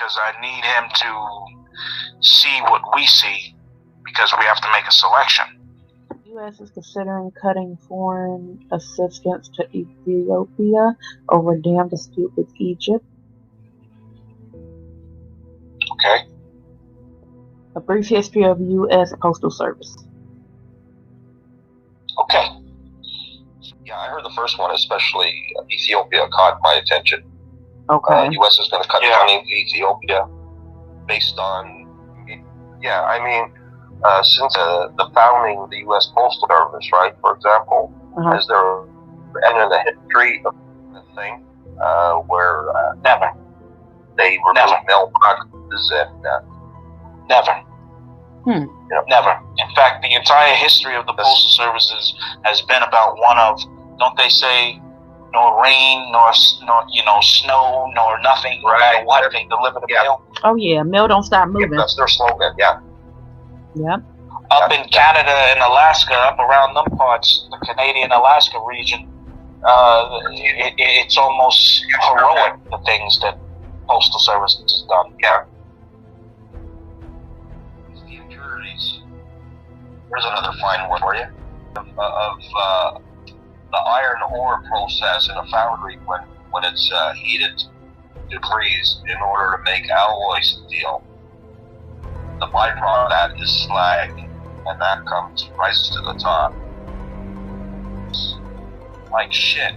because I need him to see what we see, because we have to make a selection. The U.S. is considering cutting foreign assistance to Ethiopia over dam dispute with Egypt. Okay. A brief history of U.S. Postal Service. Okay. Yeah, I heard the first one, especially Ethiopia, caught my attention. Okay. U.S. is going to cut funding to Ethiopia based on, since the founding of the U.S. Postal Service, right, for example, has there been in the history of the thing where never they remove mailboxes and never. Never. In fact, the entire history of the Postal Services has been about one of, don't they say, nor rain, nor snow, nor nothing, right? What they deliver the mail. Oh yeah, mail don't stop moving. That's their slogan. Yeah. Yep. Up in Canada and Alaska, up around them parts, the Canadian-Alaska region, it's almost heroic, the things that Postal Service has done. Yeah. The impurities. Here's another fine one for you. Of the iron ore process in a foundry when it's heated degrees in order to make alloy steel. The byproduct of that is slag, and that rises to the top. Like shit.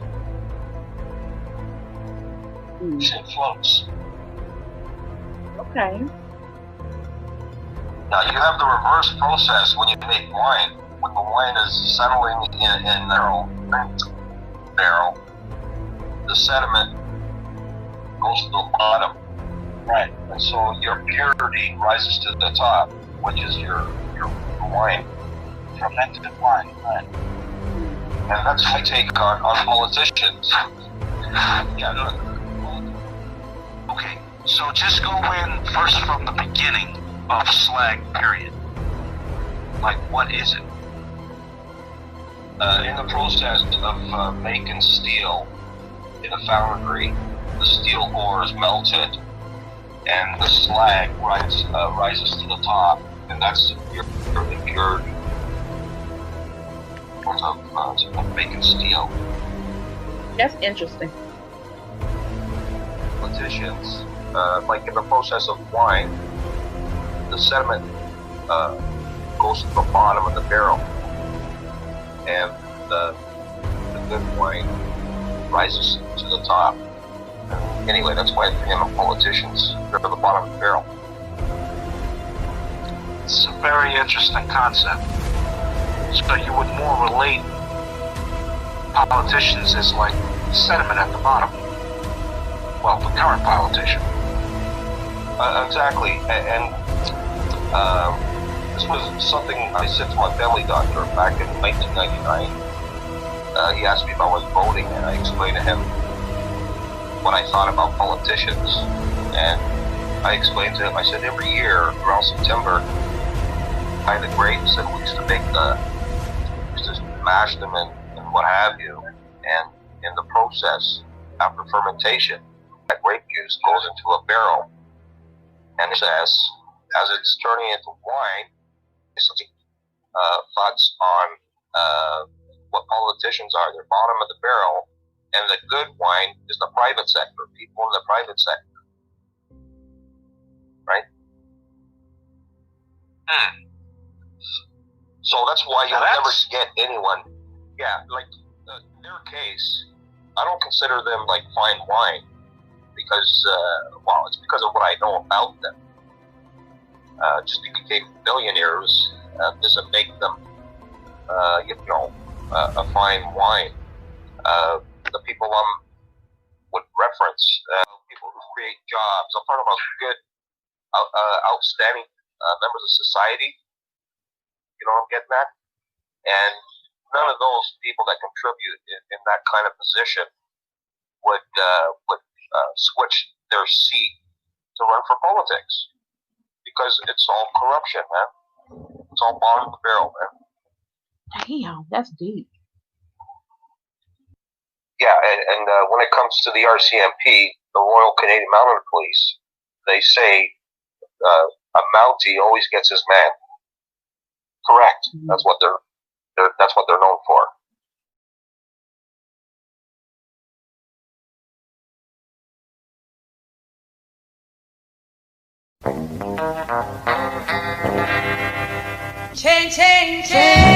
Shit floats. Okay. Now you have the reverse process when you make wine. When the wine is settling in the barrel, the sediment goes to the bottom. Right. And so your purity rises to the top, which is your wine. Fermented wine, right. And that's my take on politicians. Okay, so just go in first from the beginning of slag, period. Like, what is it? In the process of making steel in a foundry, the steel ore is melted and the slag rises to the top, and that's your impurity of making steel. That's interesting. Politicians, like in the process of wine, the sediment goes to the bottom of the barrel, and the good wine rises to the top. Anyway, that's why politicians are at the bottom of the barrel. It's a very interesting concept. So you would more relate politicians as like sediment at the bottom. Well, the current politician. Exactly, and this was something I said to my family doctor back in 1999. He asked me if I was voting, and I explained to him what I thought about politicians. And I explained to him, I said, every year around September, by the grapes, and we used to mash them and what have you. And in the process, after fermentation, that grape juice goes into a barrel. And it says, as it's turning into wine, thoughts on what politicians are. They're bottom of the barrel, and the good wine is the private sector, people in the private sector. Right? So that's why you'll never get anyone. Yeah, like in their case, I don't consider them like fine wine because, it's because of what I know about them. Just because they became billionaires doesn't make them, a fine wine. The people would reference, people who create jobs. I'm talking about good, outstanding members of society. You know what I'm getting at? And none of those people that contribute in that kind of position would switch their seat to run for politics, because it's all corruption, man. It's all bottom of the barrel, man. Damn, that's deep. Yeah, and when it comes to the RCMP, the Royal Canadian Mounted Police, they say a Mountie always gets his man. Correct. That's what they're known for. Change, change, change.